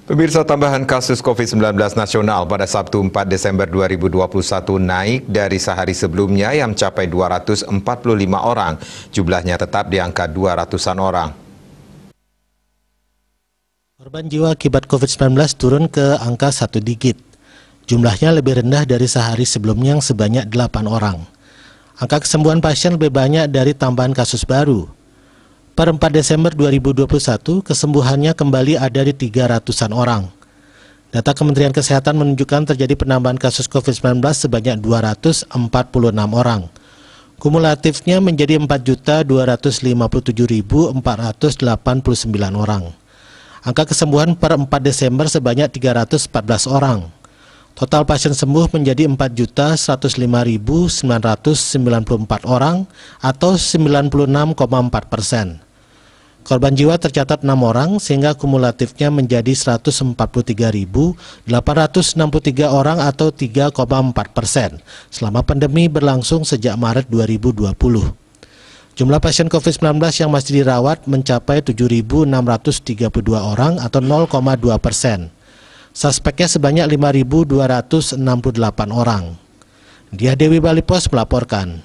Pemirsa, tambahan kasus COVID-19 nasional pada Sabtu 4 Desember 2021 naik dari sehari sebelumnya yang mencapai 245 orang. Jumlahnya tetap di angka 200-an orang. Korban jiwa akibat COVID-19 turun ke angka 1 digit. Jumlahnya lebih rendah dari sehari sebelumnya yang sebanyak 8 orang. Angka kesembuhan pasien lebih banyak dari tambahan kasus baru. Per 4 Desember 2021, kesembuhannya kembali ada di 300-an orang. Data Kementerian Kesehatan menunjukkan terjadi penambahan kasus COVID-19 sebanyak 246 orang. Kumulatifnya menjadi 4.257.489 orang. Angka kesembuhan per 4 Desember sebanyak 314 orang. Total pasien sembuh menjadi 4.105.994 orang atau 96,4%. Korban jiwa tercatat 6 orang sehingga kumulatifnya menjadi 143.863 orang atau 3,4% selama pandemi berlangsung sejak Maret 2020. Jumlah pasien COVID-19 yang masih dirawat mencapai 7.632 orang atau 0,2%. Suspeknya sebanyak 5.268 orang. Diah Dewi Bali Pos melaporkan.